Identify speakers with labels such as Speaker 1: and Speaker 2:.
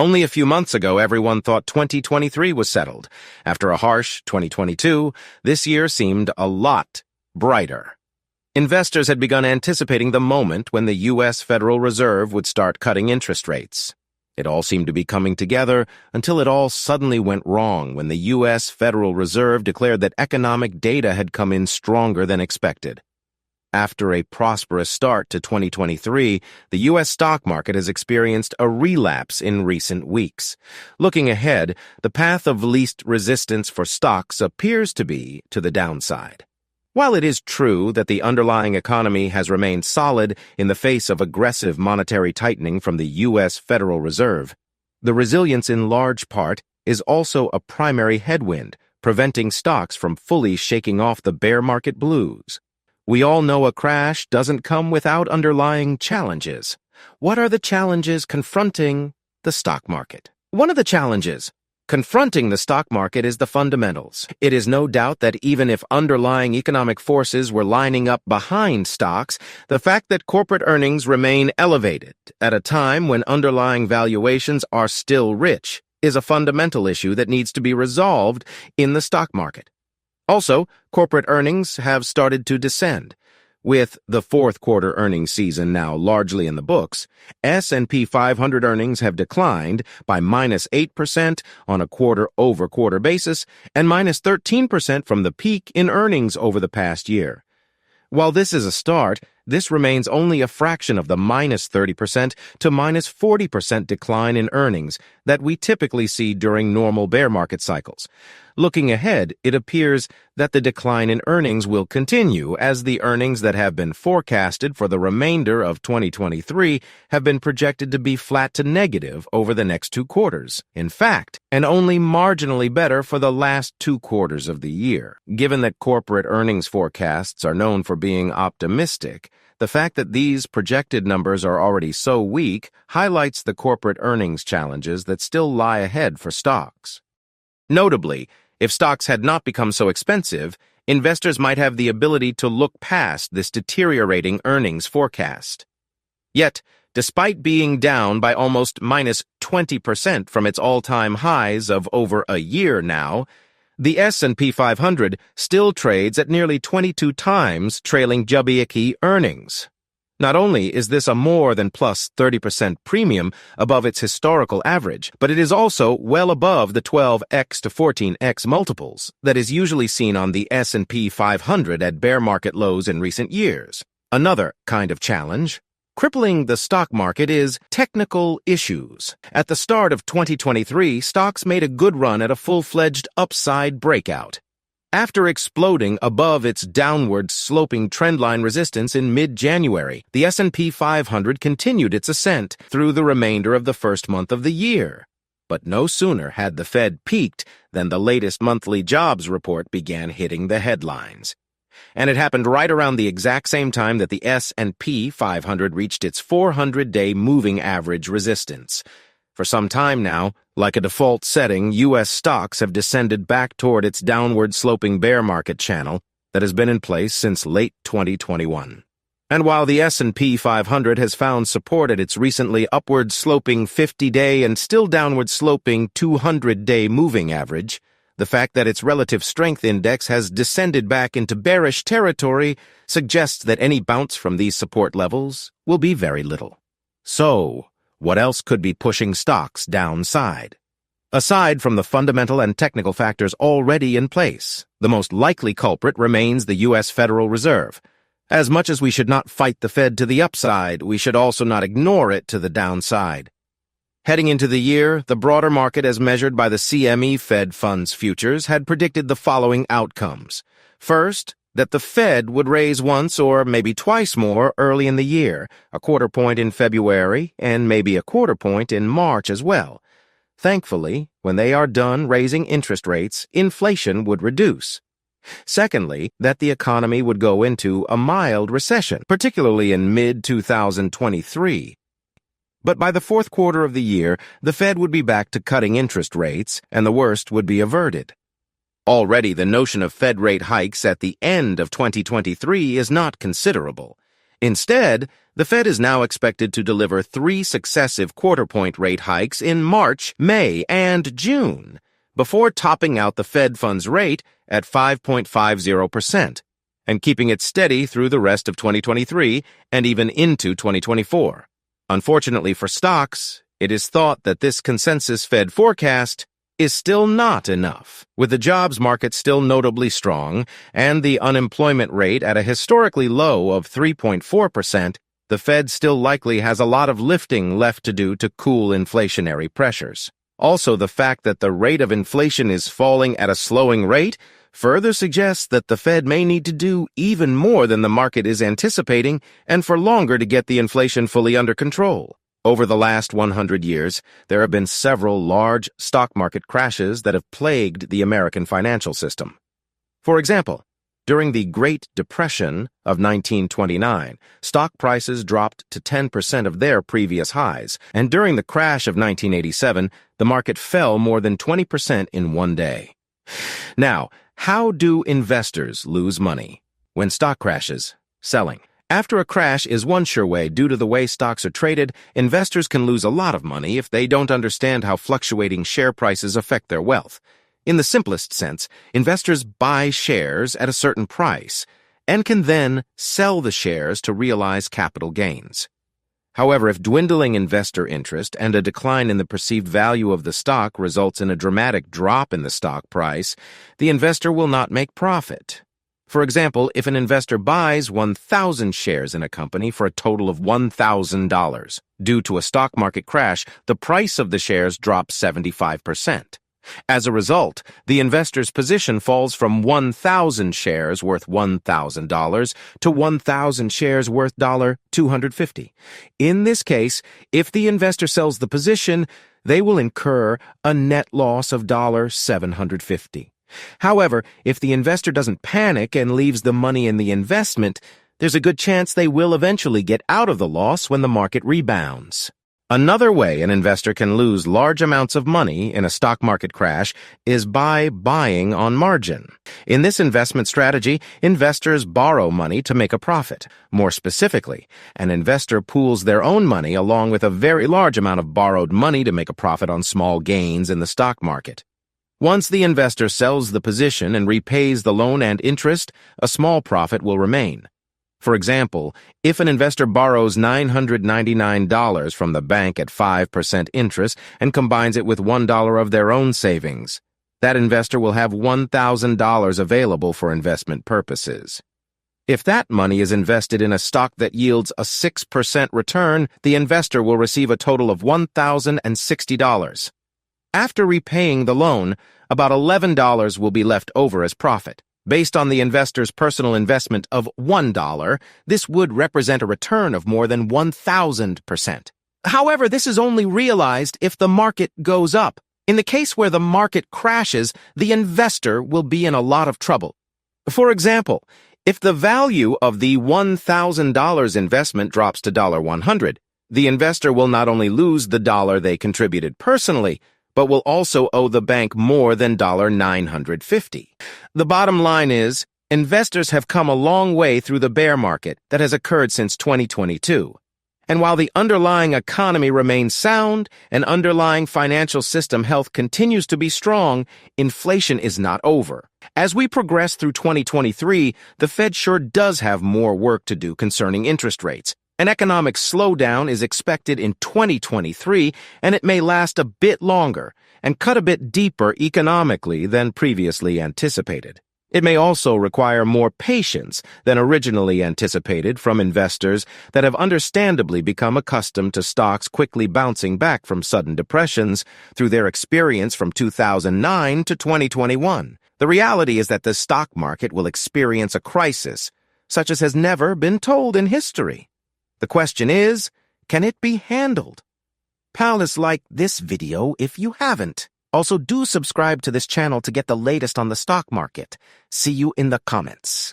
Speaker 1: Only a few months ago, everyone thought 2023 was settled. After a harsh 2022, this year seemed a lot brighter. Investors had begun anticipating the moment when the U.S. Federal Reserve would start cutting interest rates. It all seemed to be coming together until it all suddenly went wrong when the U.S. Federal Reserve declared that economic data had come in stronger than expected. After a prosperous start to 2023, the U.S. stock market has experienced a relapse in recent weeks. Looking ahead, the path of least resistance for stocks appears to be to the downside. While it is true that the underlying economy has remained solid in the face of aggressive monetary tightening from the U.S. Federal Reserve, the resilience in large part is also a primary headwind, preventing stocks from fully shaking off the bear market blues. We all know a crash doesn't come without underlying challenges. What are the challenges confronting the stock market? One of the challenges confronting the stock market is the fundamentals. It is no doubt that even if underlying economic forces were lining up behind stocks, the fact that corporate earnings remain elevated at a time when underlying valuations are still rich is a fundamental issue that needs to be resolved in the stock market. Also, corporate earnings have started to descend. With the fourth quarter earnings season now largely in the books, S&P 500 earnings have declined by -8% on a quarter-over-quarter basis and -13% from the peak in earnings over the past year. While this is a start, this remains only a fraction of the -30% to -40% decline in earnings that we typically see during normal bear market cycles. Looking ahead, it appears that the decline in earnings will continue as the earnings that have been forecasted for the remainder of 2023 have been projected to be flat to negative over the next 2 quarters. In fact, and only marginally better for the last 2 quarters of the year. Given that corporate earnings forecasts are known for being optimistic, the fact that these projected numbers are already so weak highlights the corporate earnings challenges that still lie ahead for stocks. Notably, if stocks had not become so expensive, investors might have the ability to look past this deteriorating earnings forecast. Yet, despite being down by almost -20% from its all-time highs of over a year now, the S&P 500 still trades at nearly 22 times trailing WBA earnings. Not only is this a more than plus 30% premium above its historical average, but it is also well above the 12x to 14x multiples that is usually seen on the S&P 500 at bear market lows in recent years. Another kind of challenge crippling the stock market is technical issues. At the start of 2023, stocks made a good run at a full-fledged upside breakout. After exploding above its downward sloping trendline resistance in mid-January, the S&P 500 continued its ascent through the remainder of the first month of the year. But no sooner had the Fed peaked than the latest monthly jobs report began hitting the headlines. And it happened right around the exact same time that the S&P 500 reached its 400-day moving average resistance. For some time now, like a default setting, U.S. stocks have descended back toward its downward-sloping bear market channel that has been in place since late 2021. And while the S&P 500 has found support at its recently upward-sloping 50-day and still downward-sloping 200-day moving average, the fact that its relative strength index has descended back into bearish territory suggests that any bounce from these support levels will be very little. So, what else could be pushing stocks downside? Aside from the fundamental and technical factors already in place, the most likely culprit remains the U.S. Federal Reserve. As much as we should not fight the Fed to the upside, we should also not ignore it to the downside. Heading into the year, the broader market as measured by the CME Fed Funds Futures had predicted the following outcomes. First, that the Fed would raise once or maybe twice more early in the year, a quarter point in February and maybe a quarter point in March as well. Thankfully, when they are done raising interest rates, inflation would reduce. Secondly, that the economy would go into a mild recession, particularly in mid-2023. But by the fourth quarter of the year, the Fed would be back to cutting interest rates, and the worst would be averted. Already, the notion of Fed rate hikes at the end of 2023 is not considerable. Instead, The Fed is now expected to deliver 3 successive quarter-point rate hikes in March, May, and June, before topping out the Fed funds rate at 5.50% and keeping it steady through the rest of 2023 and even into 2024. Unfortunately for stocks, it is thought that this consensus Fed forecast is still not enough. With the jobs market still notably strong and the unemployment rate at a historically low of 3.4%, the Fed still likely has a lot of lifting left to do to cool inflationary pressures. Also, the fact that the rate of inflation is falling at a slowing rate further suggests that the Fed may need to do even more than the market is anticipating and for longer to get the inflation fully under control. Over the last 100 years, there have been several large stock market crashes that have plagued the American financial system. For example, during the Great Depression of 1929, stock prices dropped to 10% of their previous highs, and during the crash of 1987, the market fell more than 20% in one day. Now, how do investors lose money? When stock crashes, selling. After a crash is one sure way. Due to the way stocks are traded, investors can lose a lot of money if they don't understand how fluctuating share prices affect their wealth. In the simplest sense, investors buy shares at a certain price and can then sell the shares to realize capital gains. However, if dwindling investor interest and a decline in the perceived value of the stock results in a dramatic drop in the stock price, the investor will not make profit. For example, if an investor buys 1,000 shares in a company for a total of $1,000, due to a stock market crash, the price of the shares drops 75%. As a result, the investor's position falls from 1,000 shares worth $1,000 to 1,000 shares worth $250. In this case, if the investor sells the position, they will incur a net loss of $750. However, if the investor doesn't panic and leaves the money in the investment, there's a good chance they will eventually get out of the loss when the market rebounds. Another way an investor can lose large amounts of money in a stock market crash is by buying on margin. In this investment strategy, investors borrow money to make a profit. More specifically, an investor pools their own money along with a very large amount of borrowed money to make a profit on small gains in the stock market. Once the investor sells the position and repays the loan and interest, a small profit will remain. For example, if an investor borrows $999 from the bank at 5% interest and combines it with $1 of their own savings, that investor will have $1,000 available for investment purposes. If that money is invested in a stock that yields a 6% return, the investor will receive a total of $1,060. After repaying the loan, about $11 will be left over as profit. Based on the investor's personal investment of $1, this would represent a return of more than 1,000%. However, this is only realized if the market goes up. In the case where the market crashes, the investor will be in a lot of trouble. For example, if the value of the $1,000 investment drops to $100, the investor will not only lose the dollar they contributed personally, but will also owe the bank more than $950. The bottom line is, investors have come a long way through the bear market that has occurred since 2022. And while the underlying economy remains sound and underlying financial system health continues to be strong, inflation is not over. As we progress through 2023, the Fed sure does have more work to do concerning interest rates. An economic slowdown is expected in 2023, and it may last a bit longer and cut a bit deeper economically than previously anticipated. It may also require more patience than originally anticipated from investors that have understandably become accustomed to stocks quickly bouncing back from sudden depressions through their experience from 2009 to 2021. The reality is that the stock market will experience a crisis such as has never been told in history. The question is, can it be handled? Palace, like this video if you haven't. Also, do subscribe to this channel to get the latest on the stock market. See you in the comments.